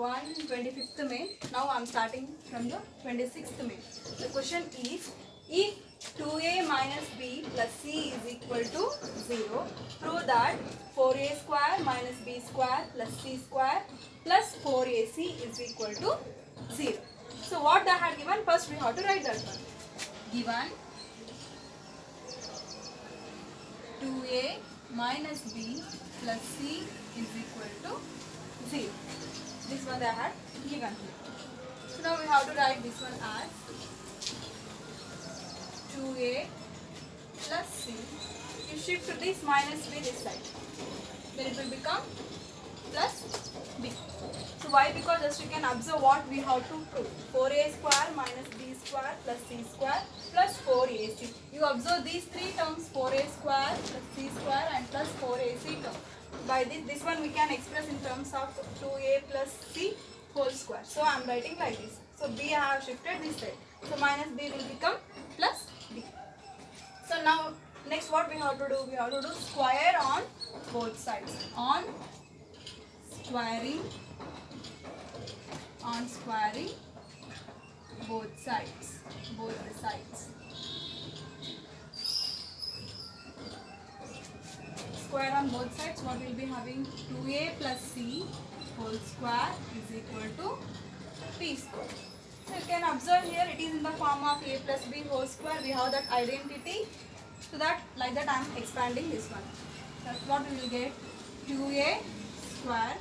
1 25th May. Now I am starting from the 26th May. The question is, if 2a minus b plus c is equal to 0, prove that 4a square minus b square plus c square plus 4ac is equal to 0. So what they had given, first we have to write that one. Given 2a minus b plus c is equal to 0. This one they had given here. So now we have to write this one as 2a plus c. You shift this minus b this side. Then it will become plus b. So why? Because just you can observe what we have to prove. 4a square minus b square plus c square plus 4ac. You observe these three terms, 4a square plus c square and plus 4ac term. By this one we can express in terms of 2a plus c whole square. So I am writing like this. So b I have shifted this side. So minus b will become plus b. So now next what we have to do? We have to do square on both sides. On squaring both sides. Both the sides. Square on both sides, what will be having? 2a plus c whole square is equal to b square. So you can observe here it is in the form of a plus b whole square. We have that identity. So that like that I am expanding this one. That's what we will get. 2a square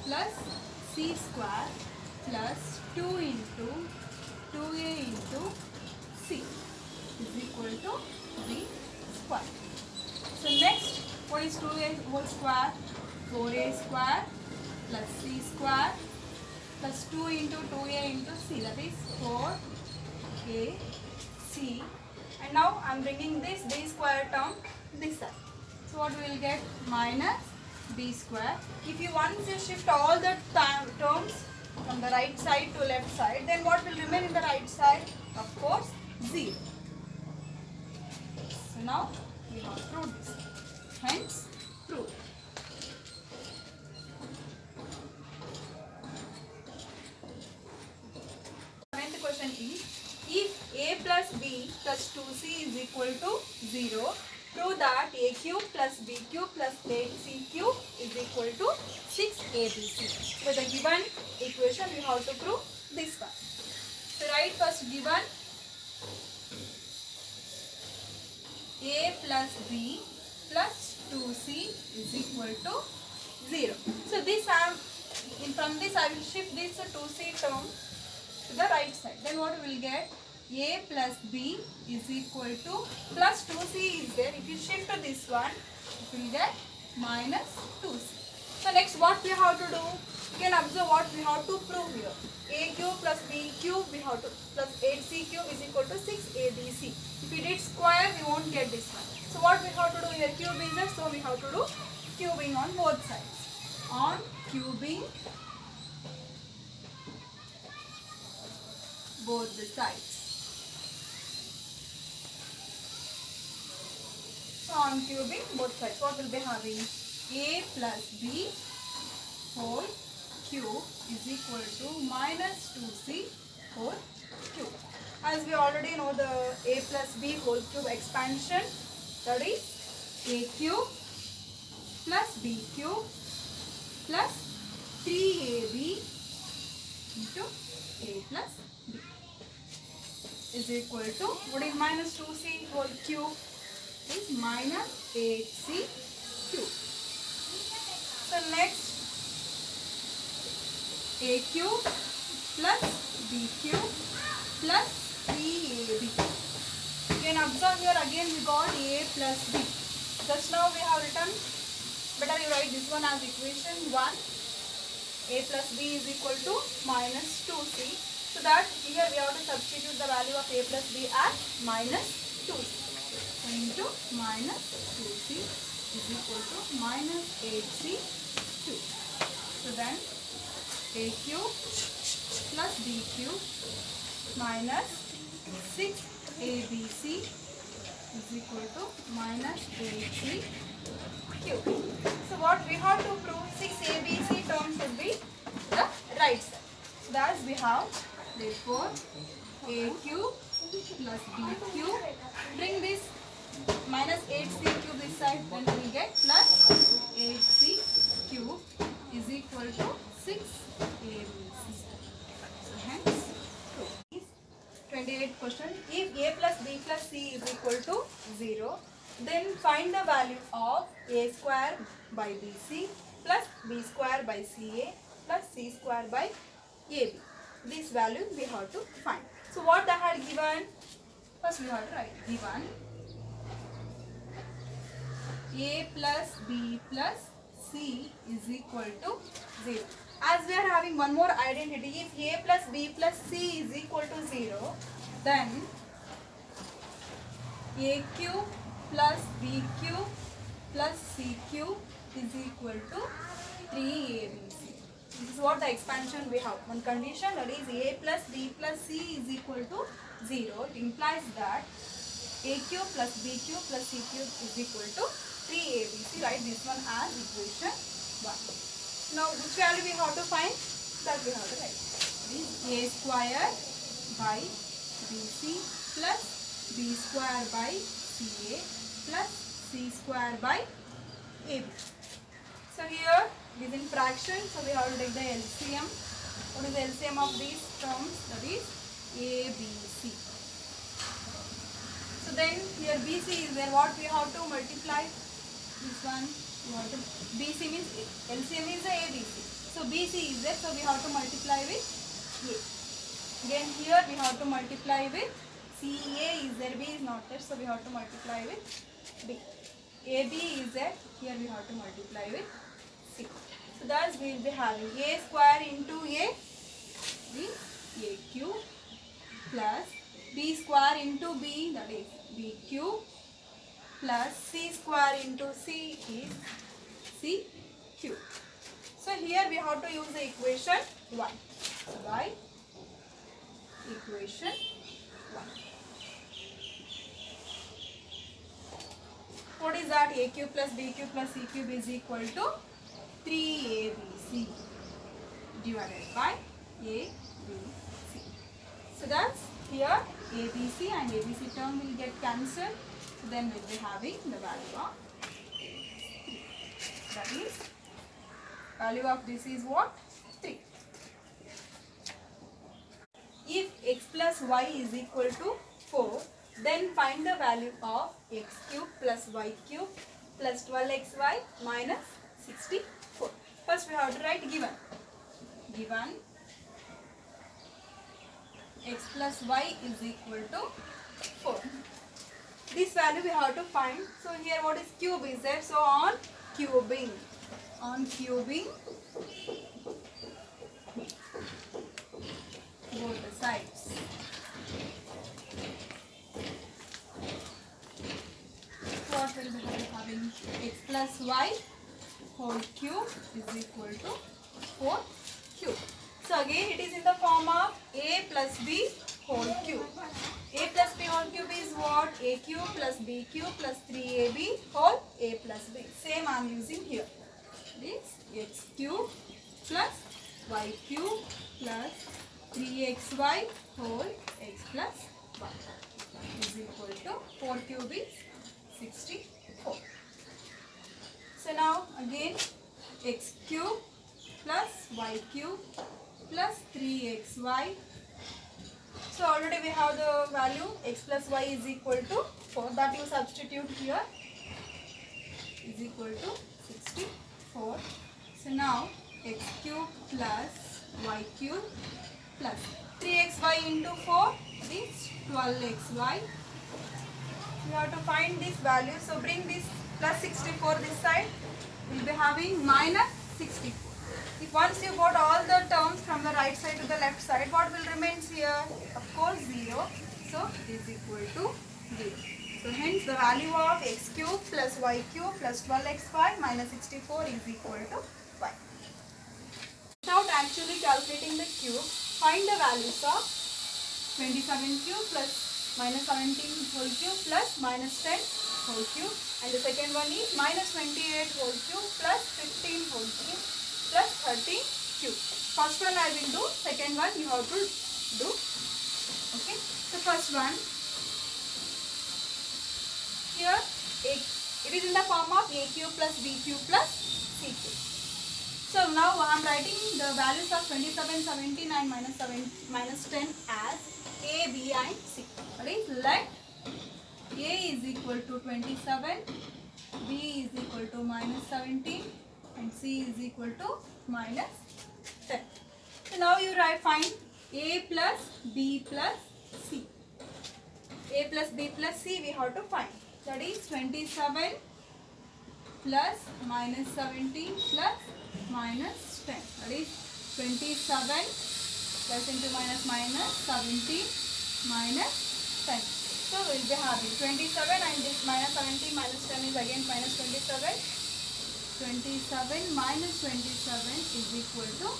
plus c square plus 2 into 2a into c is equal to b square. So next, what is 2a whole square? 4a square plus c square plus 2 into 2a into c, that is 4a c. And now I am bringing this b square term this side. So what we will get? Minus b square. If you once you shift all the terms from the right side to left side, then what will remain in the right side? Of course, 0. So now we have proved this. Hence, proved. Seventh question is, if a plus b plus 2c is equal to 0, prove that a cube plus b cube plus 8c cube is equal to 6abc. With the given equation, we have to prove this one. So write first given a plus b plus 2c is equal to 0. So this from this I will shift this 2c term to the right side. Then what we will get? A plus b is equal to plus 2c is there. If you shift this one, you will get minus 2c. So next what we have to do? You can observe what we have to prove here. A cube plus b cube we have to plus 8c cube is equal to 6abc. If we did square, we won't get this one. So what we have to do here? Cube is there, so we have to do cubing on both sides. On cubing both the sides. So on cubing both sides, what will be having? A plus b whole cube is equal to minus 2c whole cube. As we already know the a plus b whole cube expansion, that is a cube plus b cube plus 3ab into a plus b is equal to, what is minus 2c whole cube? Is minus 8c cube. So next, a cube plus b cube plus 3ab. You can observe here again we got a plus b. Just now we have written, better you write this one as equation 1. A plus b is equal to minus 2c. So that here we have to substitute the value of a plus b as minus 2c. So into minus 2c is equal to minus 8c cube. So then a cube plus b cube minus 6abc is equal to minus 8c cube. So what we have to prove? 6abc term should be have therefore a cube plus b cube. Bring this minus 8c cube this side, then we will get plus 8c cube is equal to 6abc. So hence 28th question. If a plus b plus c is equal to 0, then find the value of a square by bc plus b square by ca plus c square by ab. This value we have to find. So what I had given? First we have to write given a plus b plus c is equal to 0. As we are having one more identity, if a plus b plus c is equal to 0, then a cube plus b cube plus c cube is equal to 3abc. This is what the expansion we have. One condition, that is a plus b plus c is equal to 0. It implies that a cube plus b cube plus c cube is equal to 3abc. Write this one as equation 1. Now which value we have to find? That we have to write. This is a square by bc plus b square by ca plus c square by ab. So here it is in fraction, so we have to take the LCM. What is the LCM of these terms? That is ABC. So then here BC is there. What we have to multiply? This one we have to, BC means LCM is the ABC. So BC is there, so we have to multiply with A. Again here we have to multiply with CA is there, B is not there, so we have to multiply with B. AB is there, here we have to multiply with C. So thus we will be having A square into A is A cube plus B square into B, that is B cube, plus C square into C is C cube. So here we have to use the equation 1. So by equation 1. What is that? A cube plus B cube plus C cube is equal to 3abc divided by ABC. So that's here ABC and ABC term will get cancelled. So then we'll be having the value of 3. That is, value of this is what? 3. If x plus y is equal to 4, then find the value of x cube plus y cube plus 12xy minus 64. First we have to write given. Given x plus y is equal to 4. This value we have to find. So here what is cube is there? So on cubing both the sides. What will be having? X plus y whole cube is equal to 4 cube. So again it is in the form of a plus b whole cube. A plus b whole cube is what? A cube plus b cube plus 3ab whole a plus b. Same I am using here. This x cube plus y cube plus 3xy whole x plus 1 is equal to 4 cube is 64. So now again x cube plus y cube plus 3xy. So already we have the value x plus y is equal to 4. That you substitute here is equal to 64. So now x cube plus y cube plus 3xy into 4 is 12xy. We have to find this value. So bring this plus 64 this side. We will be having minus 64. If once you got all the terms from the right side to the left side, what will remain here? Of course 0. So it is equal to 0. So hence the value of x cube plus y cube plus 12xy minus 64 is equal to y. Without actually calculating the cube, find the values of 27 cube plus minus 17 whole cube plus minus 10 whole cube, and the second one is minus 28 whole cube plus 15 whole cube plus 13 cube. First one I will do, second one you have to do. Okay. So first one, here it is in the form of a cube plus b cube plus c cube. So now I am writing the values of 27, 17 and minus 10 as a, b and c. That is, let a is equal to 27, b is equal to minus 17 and c is equal to minus 10. So now you find a plus b plus c. A plus b plus c we have to find. That is 27 plus minus 17 plus minus 10. That is 27 plus into minus 17 minus 10. So we will be having 27 and this minus 17 minus 10 is again minus 27. 27 minus 27 is equal to 0.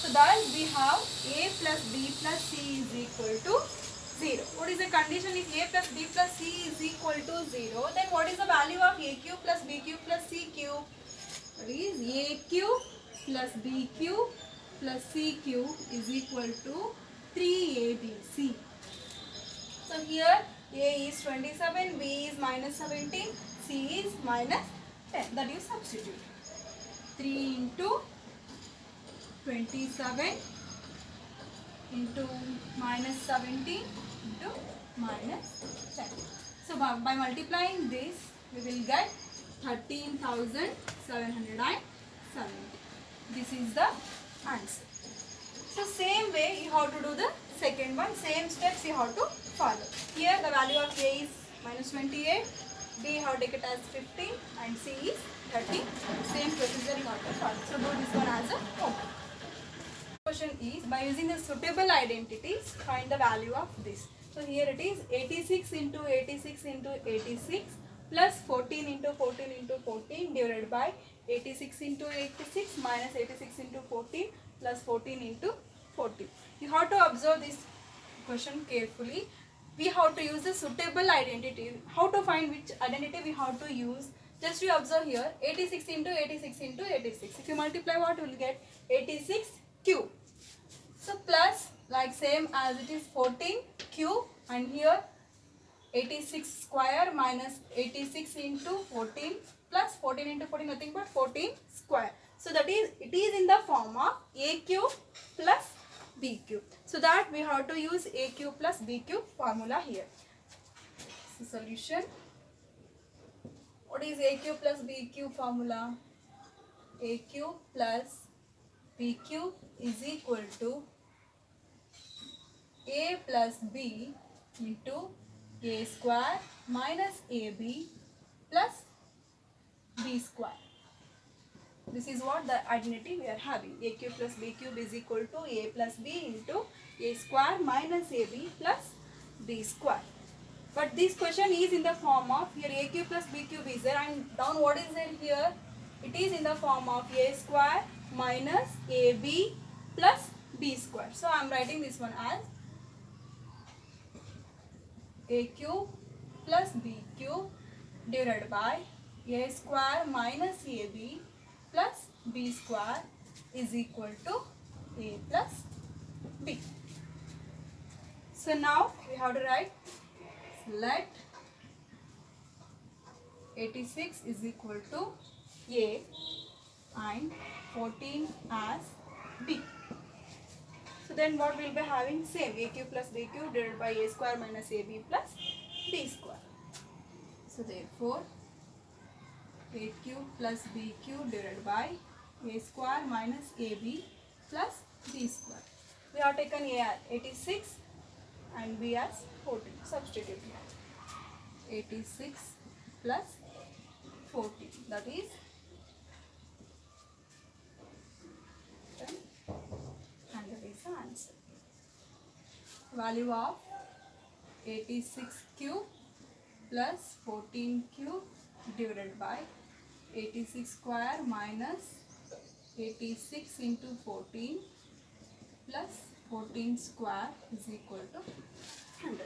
So thus we have a plus b plus c is equal to 0. What is the condition? If a plus b plus c is equal to 0, then what is the value of a cube plus b cube plus c cube? That is, a cube plus b cube plus c cube is equal to 3abc. So here a is 27, b is minus 17, c is minus 10. That you substitute. 3 into 27 into minus 17 into minus 10. So by multiplying this, we will get 13,770. This is the answer. So same way you have to do the second one. Same steps you have to follow. Here the value of a is minus 28, b you have to take it as 15 and c is 30. Same procedure you have to follow. So do this one as a homework. Question is, by using the suitable identities, find the value of this. So here it is 86 into 86 into 86 plus 14 into 14 into 14 divided by 86 into 86 minus 86 into 14 plus 14 into 14. You have to observe this question carefully. We have to use the suitable identity. How to find which identity we have to use? Just you observe here 86 into 86 into 86. If you multiply, what you will get? 86 cube. So plus, like same as it is 14 cube, and here 86 square minus 86 into 14 plus 14 into 14 nothing but 14 square. So that is, it is in the form of a cube plus b cube. So that we have to use a cube plus b cube formula here. So solution. What is a cube plus b cube formula? A cube plus b cube is equal to a plus b into a square minus ab plus b square. This is what the identity we are having. A cube plus b cube is equal to a plus b into a square minus ab plus b square. But this question is in the form of, here a cube plus b cube is there, and down what is there here? It is in the form of a square minus ab plus b square. So I am writing this one as a cube plus b cube divided by a square minus ab plus b square is equal to a plus b. So now we have to write, let 86 is equal to a and 14 as b. So then what we will be having? Same, a cube plus b cube divided by a square minus ab plus b square. So therefore, a cube plus b cube divided by a square minus ab plus b square. We have taken a as 86 and b as 14. Substitute here. 86 plus 14, that is 10, and that is the answer. Value of 86 cube plus 14 cube divided by 86 square minus 86 into 14 plus 14 square is equal to 100.